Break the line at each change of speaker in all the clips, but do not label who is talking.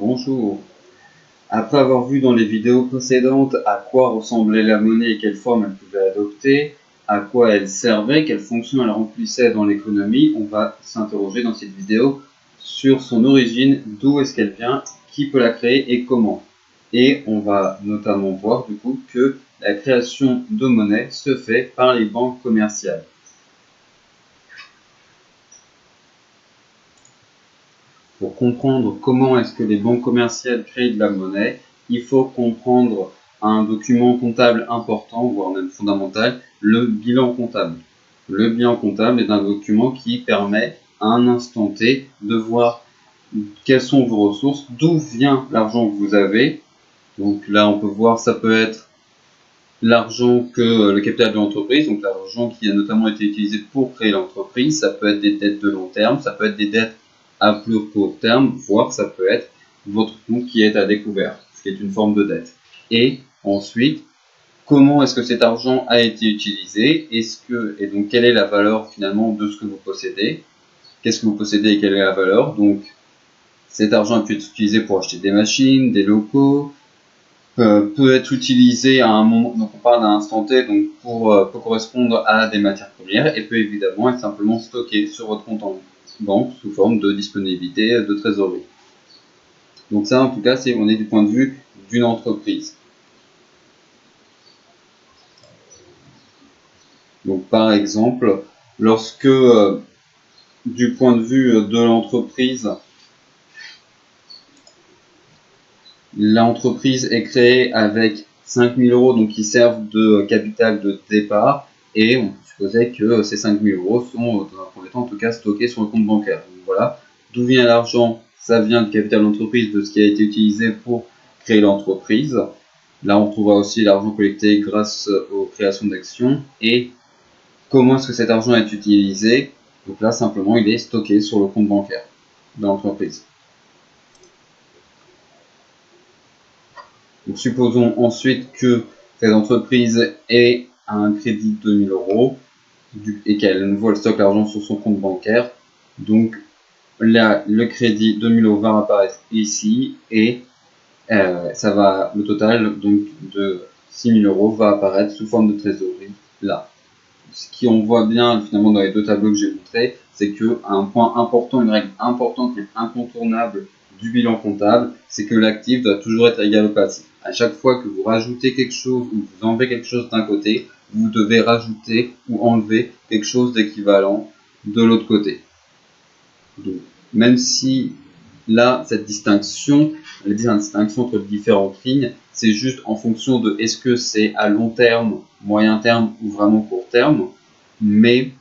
Bonjour. Après avoir vu dans les vidéos précédentes à quoi ressemblait la monnaie et quelle forme elle pouvait adopter, à quoi elle servait, quelle fonction elle remplissait dans l'économie, on va s'interroger dans cette vidéo sur son origine, d'où est-ce qu'elle vient, qui peut la créer et comment. Et on va notamment voir du coup que la création de monnaie se fait par les banques commerciales. Pour comprendre comment est-ce que les banques commerciales créent de la monnaie, il faut comprendre un document comptable important, voire même fondamental, le bilan comptable. Le bilan comptable est un document qui permet à un instant T de voir quelles sont vos ressources, d'où vient l'argent que vous avez. Donc là, on peut voir, ça peut être l'argent que le capital de l'entreprise, donc l'argent qui a notamment été utilisé pour créer l'entreprise, ça peut être des dettes de long terme, ça peut être des dettes à plus court terme, voire ça peut être votre compte qui est à découvert, ce qui est une forme de dette. Et ensuite, comment est-ce que cet argent a été utilisé, et donc quelle est la valeur finalement de ce que vous possédez, qu'est-ce que vous possédez et quelle est la valeur. Donc cet argent a pu être utilisé pour acheter des machines, des locaux, peut être utilisé à un moment, donc on parle d'un instant T, donc peut correspondre à des matières premières et peut évidemment être simplement stocké sur votre compte en banque sous forme de disponibilité de trésorerie. Donc ça, en tout cas, on est du point de vue d'une entreprise. Donc par exemple, lorsque du point de vue de l'entreprise est créée avec 5 000 €, donc qui servent de capital de départ, et on supposait que ces 5 000 € sont, dans un premier temps en tout cas, stockés sur le compte bancaire. Donc voilà, d'où vient l'argent? Ça vient du capital d'entreprise, de ce qui a été utilisé pour créer l'entreprise. Là, on trouvera aussi l'argent collecté grâce aux créations d'actions. Et comment est-ce que cet argent est utilisé? Donc là, simplement, il est stocké sur le compte bancaire de l'entreprise. Donc, supposons ensuite que cette entreprise ait un crédit de 2 000 € et qu'elle voit le stock l'argent sur son compte bancaire. Donc là, le crédit de 2 000 € va apparaître ici et le total donc, de 6 000 € va apparaître sous forme de trésorerie là. Ce qu'on voit bien finalement dans les deux tableaux que j'ai montrés, c'est qu'un point important, une règle importante et incontournable du bilan comptable, c'est que l'actif doit toujours être égal au passif. À chaque fois que vous rajoutez quelque chose ou vous enlevez quelque chose d'un côté, vous devez rajouter ou enlever quelque chose d'équivalent de l'autre côté. Donc, même si là, cette distinction, la distinction entre les différentes lignes, c'est juste en fonction de est-ce que c'est à long terme, moyen terme ou vraiment court terme, mais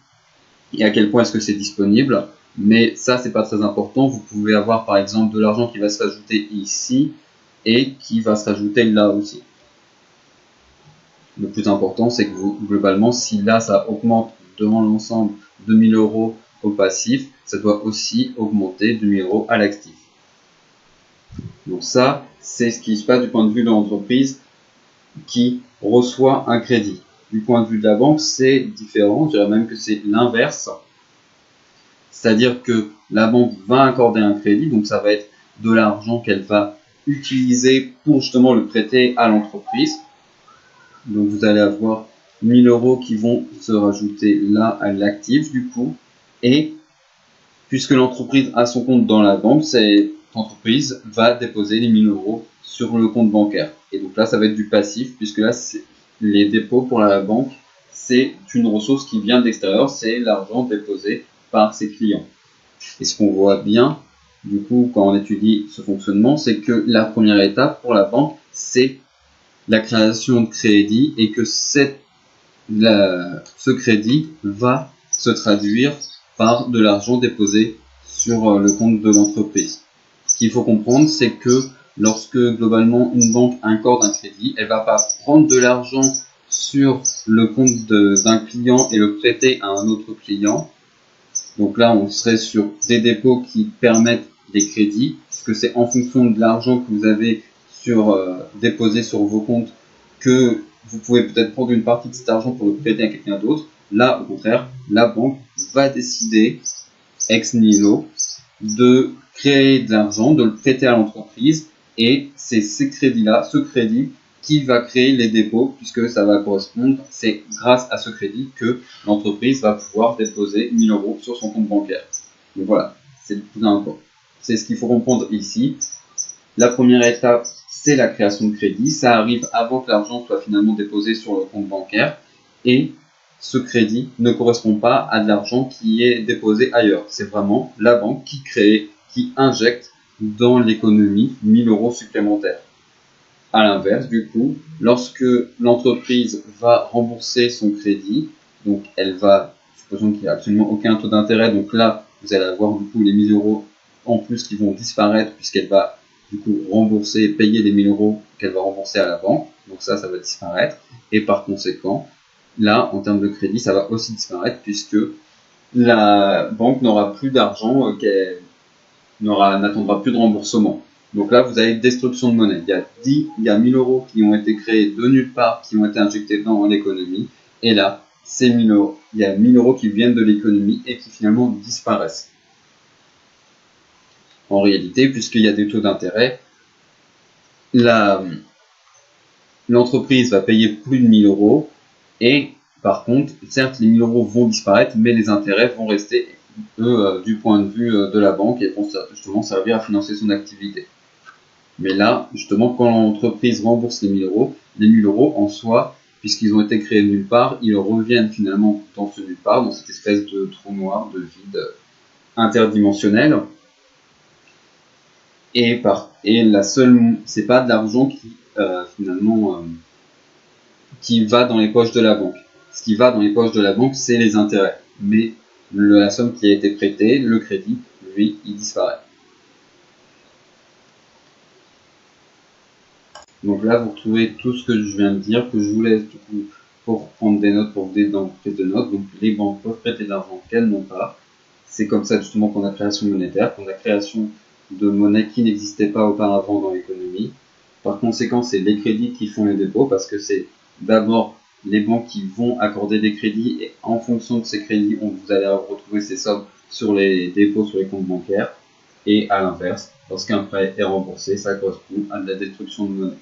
et à quel point est-ce que c'est disponible. Mais ça, c'est pas très important. Vous pouvez avoir par exemple de l'argent qui va se rajouter ici et qui va se rajouter là aussi. Le plus important, c'est que globalement, si là, ça augmente dans l'ensemble 2 000 € au passif, ça doit aussi augmenter 2 000 € à l'actif. Donc ça, c'est ce qui se passe du point de vue de l'entreprise qui reçoit un crédit. Du point de vue de la banque, c'est différent. Je dirais même que c'est l'inverse. C'est-à-dire que la banque va accorder un crédit, donc ça va être de l'argent qu'elle va utiliser pour justement le prêter à l'entreprise. Donc vous allez avoir 1 000 € qui vont se rajouter là à l'actif du coup. Et puisque l'entreprise a son compte dans la banque, cette entreprise va déposer les 1 000 € sur le compte bancaire. Et donc là, ça va être du passif, puisque là, les dépôts pour la banque, c'est une ressource qui vient de l'extérieur, c'est l'argent déposé par ses clients. Et ce qu'on voit bien, du coup, quand on étudie ce fonctionnement, c'est que la première étape pour la banque, c'est la création de crédit et que ce crédit va se traduire par de l'argent déposé sur le compte de l'entreprise. Ce qu'il faut comprendre, c'est que lorsque globalement une banque accorde un crédit, elle ne va pas prendre de l'argent sur le compte d'un client et le prêter à un autre client. Donc là, on serait sur des dépôts qui permettent des crédits, puisque c'est en fonction de l'argent que vous avez déposé sur vos comptes que vous pouvez peut-être prendre une partie de cet argent pour le prêter à quelqu'un d'autre. Là, au contraire, la banque va décider, ex nihilo, de créer de l'argent, de le prêter à l'entreprise, et c'est ce crédit qui va créer les dépôts, puisque ça va correspondre, c'est grâce à ce crédit que l'entreprise va pouvoir déposer 1000 € sur son compte bancaire. Donc voilà, c'est le plus important. C'est ce qu'il faut comprendre ici. La première étape, c'est la création de crédit. Ça arrive avant que l'argent soit finalement déposé sur le compte bancaire, et ce crédit ne correspond pas à de l'argent qui est déposé ailleurs. C'est vraiment la banque qui crée, qui injecte dans l'économie 1000 € supplémentaires. À l'inverse, du coup, lorsque l'entreprise va rembourser son crédit, donc elle va, supposons qu'il n'y a absolument aucun taux d'intérêt, donc là, vous allez avoir du coup les 1000 € en plus qui vont disparaître, puisqu'elle va du coup rembourser, payer les 1000 € qu'elle va rembourser à la banque, donc ça va disparaître, et par conséquent, là, en termes de crédit, ça va aussi disparaître, puisque la banque n'aura plus d'argent, qu'elle n'attendra plus de remboursement. Donc là, vous avez destruction de monnaie. Il y a 1000 € qui ont été créés de nulle part, qui ont été injectés dans l'économie. Et là, c'est 1000 €. Il y a 1000 € qui viennent de l'économie et qui finalement disparaissent. En réalité, puisqu'il y a des taux d'intérêt, l'entreprise va payer plus de 1000 € et par contre, certes, les 1000 € vont disparaître, mais les intérêts vont rester, eux, du point de vue de la banque, et vont justement servir à financer son activité. Mais là, justement, quand l'entreprise rembourse les 1000 €, les 1000 € en soi, puisqu'ils ont été créés de nulle part, ils reviennent finalement dans ce nulle part, dans cette espèce de trou noir, de vide interdimensionnel. Et c'est pas de l'argent qui finalement qui va dans les poches de la banque. Ce qui va dans les poches de la banque, c'est les intérêts. Mais la somme qui a été prêtée, le crédit, lui, il disparaît. Donc là, vous retrouvez tout ce que je viens de dire, que je vous laisse du coup pour prendre des notes, pour vous aider dans la prise de notes. Donc les banques peuvent prêter de l'argent qu'elles n'ont pas. C'est comme ça justement qu'on a création monétaire, qu'on a création de monnaie qui n'existait pas auparavant dans l'économie. Par conséquent, c'est les crédits qui font les dépôts, parce que c'est d'abord les banques qui vont accorder des crédits, et en fonction de ces crédits, vous allez retrouver ces sommes sur les dépôts sur les comptes bancaires. Et à l'inverse, lorsqu'un prêt est remboursé, ça correspond à de la destruction de monnaie.